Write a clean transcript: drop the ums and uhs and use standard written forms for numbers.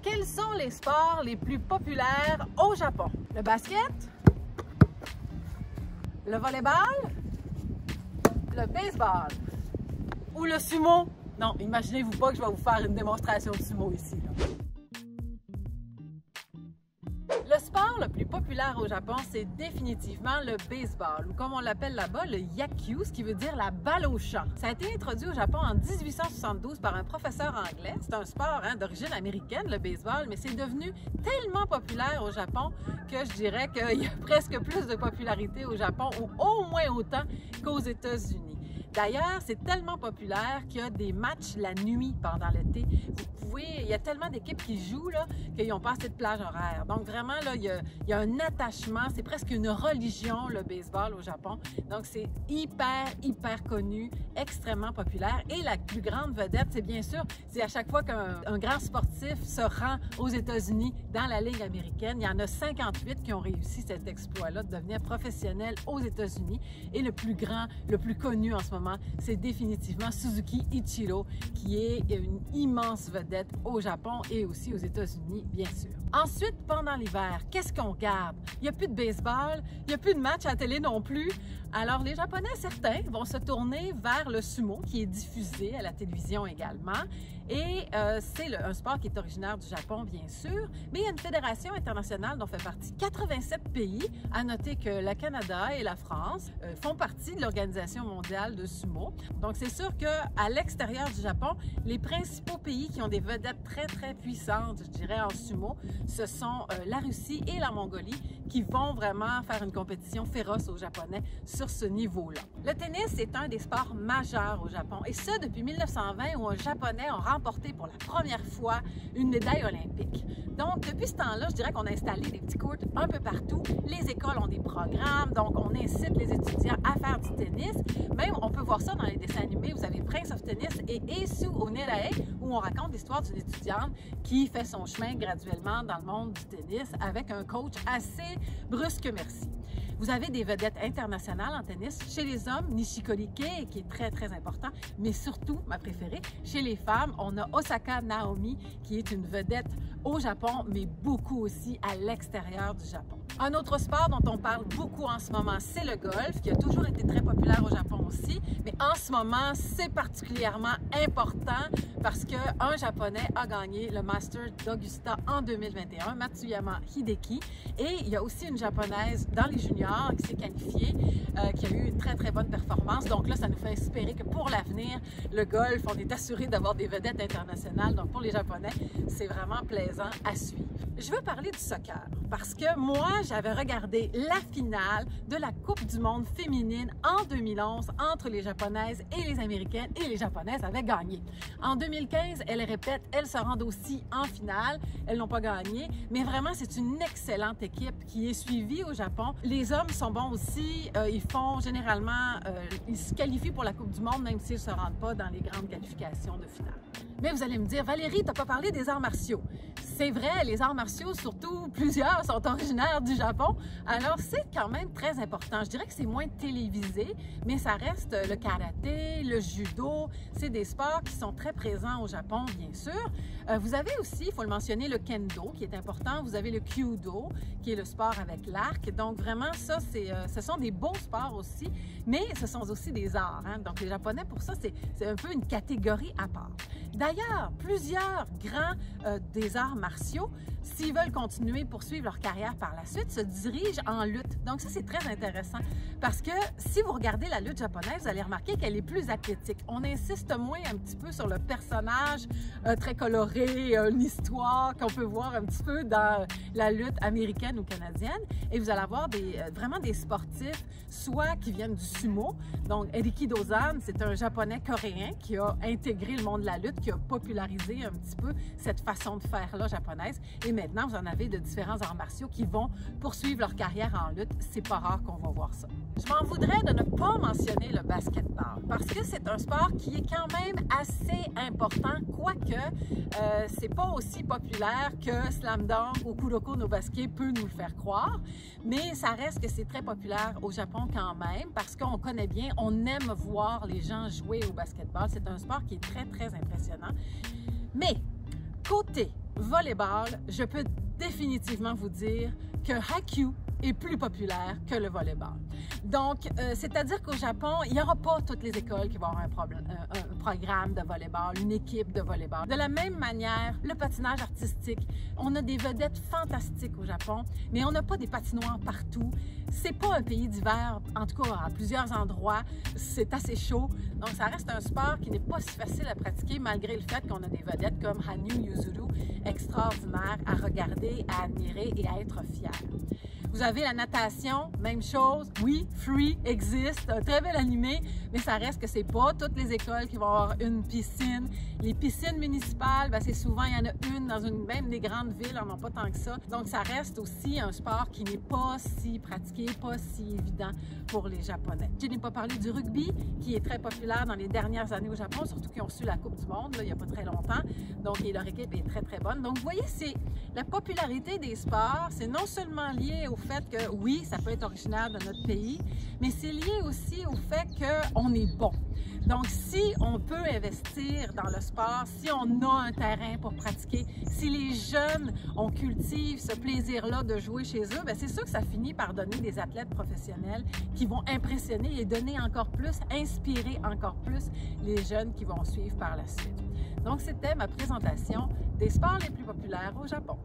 quels sont les sports les plus populaires au Japon? Le basket? Le volleyball? Le baseball? Ou le sumo? Non, imaginez-vous pas que je vais vous faire une démonstration de sumo ici. Le sport le plus populaire au Japon, c'est définitivement le baseball, ou comme on l'appelle là-bas, le yakyu, ce qui veut dire la balle au champ. Ça a été introduit au Japon en 1872 par un professeur anglais. C'est un sport d'origine américaine, le baseball, mais c'est devenu tellement populaire au Japon que je dirais qu'il y a presque plus de popularité au Japon, ou au moins autant qu'aux États-Unis. D'ailleurs, c'est tellement populaire qu'il y a des matchs la nuit pendant l'été. Il y a tellement d'équipes qui jouent qu'ils n'ont pas assez de plage horaire. Donc vraiment, là, il y a un attachement, c'est presque une religion, le baseball au Japon. Donc c'est hyper connu, extrêmement populaire. Et la plus grande vedette, c'est bien sûr, c'est à chaque fois qu'un grand sportif se rend aux États-Unis dans la Ligue américaine. Il y en a 58 qui ont réussi cet exploit-là de devenir professionnel aux États-Unis. Et le plus grand, le plus connu en ce moment, c'est définitivement Suzuki Ichiro, qui est une immense vedette au Japon et aussi aux États-Unis, bien sûr. Ensuite, pendant l'hiver, qu'est-ce qu'on garde? Il n'y a plus de baseball, il n'y a plus de match à la télé non plus. Alors, les Japonais, certains, vont se tourner vers le sumo, qui est diffusé à la télévision également. Et c'est un sport qui est originaire du Japon, bien sûr, mais il y a une fédération internationale dont fait partie 87 pays. À noter que le Canada et la France font partie de l'Organisation mondiale de sumo. Donc, c'est sûr qu'à l'extérieur du Japon, les principaux pays qui ont des vedettes très puissantes, je dirais, en sumo, ce sont la Russie et la Mongolie qui vont vraiment faire une compétition féroce aux Japonais sur ce niveau-là. Le tennis est un des sports majeurs au Japon, et ça depuis 1920 où un Japonais a remporté pour la première fois une médaille olympique. Donc, depuis ce temps-là, je dirais qu'on a installé des petits courts un peu partout. Les écoles ont des programmes, donc on incite les étudiants à faire du tennis. Même, on peut voir ça dans les dessins animés. Vous avez Prince of Tennis et Eisu Onerae, où on raconte l'histoire d'une étudiante qui fait son chemin graduellement dans le monde du tennis avec un coach assez brusque, merci. Vous avez des vedettes internationales en tennis. Chez les hommes, Nishikori Kei, qui est très important, mais surtout, ma préférée, chez les femmes, on a Osaka Naomi, qui est une vedette au Japon, mais beaucoup aussi à l'extérieur du Japon. Un autre sport dont on parle beaucoup en ce moment, c'est le golf, qui a toujours été très populaire au Japon aussi, mais en ce moment, c'est particulièrement important parce qu'un Japonais a gagné le Masters d'Augusta en 2021, Matsuyama Hideki, et il y a aussi une Japonaise dans les juniors qui s'est qualifiée, qui a eu une très bonne performance. Donc là, ça nous fait espérer que pour l'avenir, le golf, on est assuré d'avoir des vedettes internationales. Donc pour les Japonais, c'est vraiment plaisant à suivre. Je veux parler du soccer parce que moi, j'avais regardé la finale de la Coupe du monde féminine en 2011 entre les Japonaises et les Américaines, et les Japonaises avaient gagné. En 2015, elles répètent, elles se rendent aussi en finale. Elles n'ont pas gagné, mais vraiment, c'est une excellente équipe qui est suivie au Japon. Les hommes sont bons aussi. Ils font généralement, ils se qualifient pour la Coupe du monde, même s'ils ne se rendent pas dans les grandes qualifications de finale. Mais vous allez me dire, Valérie, tu n'as pas parlé des arts martiaux. C'est vrai, les arts martiaux, surtout plusieurs, sont originaires du Japon. Alors, c'est quand même très important. Je dirais que c'est moins télévisé, mais ça reste le karaté, le judo. C'est des sports qui sont très présents au Japon, bien sûr. Vous avez aussi, il faut le mentionner, le kendo, qui est important. Vous avez le kyudo, qui est le sport avec l'arc. Donc, vraiment, ça, ce sont des beaux sports aussi, mais ce sont aussi des arts. Donc, les Japonais, pour ça, c'est un peu une catégorie à part. D'ailleurs, plusieurs grands des arts martiaux, s'ils veulent continuer, poursuivre leur carrière par la suite, se dirigent en lutte. Donc ça, c'est très intéressant parce que si vous regardez la lutte japonaise, vous allez remarquer qu'elle est plus athlétique. On insiste moins un petit peu sur le personnage très coloré, l'histoire qu'on peut voir un petit peu dans la lutte américaine ou canadienne. Et vous allez avoir vraiment des sportifs, soit qui viennent du sumo. Donc, Eriki Dozan, c'est un Japonais coréen qui a intégré le monde de la lutte, qui a popularisé un petit peu cette façon de faire-là japonaise. Et maintenant, vous en avez de différents arts martiaux qui vont poursuivre leur carrière en lutte. C'est pas rare qu'on va voir ça. Je m'en voudrais de ne pas mentionner le basketball parce que c'est un sport qui est quand même assez important, quoique c'est pas aussi populaire que Slam Dunk ou Kuroko no Basket peut nous le faire croire, mais ça reste que c'est très populaire au Japon quand même parce qu'on connaît bien, on aime voir les gens jouer au basketball. C'est un sport qui est très impressionnant. Mais côté volleyball, je peux définitivement vous dire que Haikyuu est plus populaire que le volleyball. Donc, c'est-à-dire qu'au Japon, il n'y aura pas toutes les écoles qui vont avoir un programme de volleyball, une équipe de volleyball. De la même manière, le patinage artistique, on a des vedettes fantastiques au Japon, mais on n'a pas des patinoires partout. C'est pas un pays d'hiver, en tout cas à plusieurs endroits, c'est assez chaud. Donc, ça reste un sport qui n'est pas si facile à pratiquer malgré le fait qu'on a des vedettes comme Hanyu Yuzuru, extraordinaires à regarder, à admirer et à être fiers. Vous avez la natation, même chose. Oui, Free existe, un très bel animé, mais ça reste que c'est pas toutes les écoles qui vont avoir une piscine. Les piscines municipales, c'est souvent, il y en a une dans même des grandes villes, on n'en a pas tant que ça. Donc, ça reste aussi un sport qui n'est pas si pratiqué, pas si évident pour les Japonais. Je n'ai pas parlé du rugby, qui est très populaire dans les dernières années au Japon, surtout qu'ils ont su la Coupe du Monde, là, il n'y a pas très longtemps. Donc, leur équipe est très, très bonne. Donc, vous voyez, la popularité des sports, c'est non seulement lié au fait que, oui, ça peut être originaire de notre pays, mais c'est lié aussi au fait qu'on est bon. Donc, si on peut investir dans le sport, si on a un terrain pour pratiquer, si les jeunes, on cultive ce plaisir-là de jouer chez eux, c'est sûr que ça finit par donner des athlètes professionnels qui vont impressionner et donner encore plus, inspirer encore plus les jeunes qui vont suivre par la suite. Donc, c'était ma présentation des sports les plus populaires au Japon.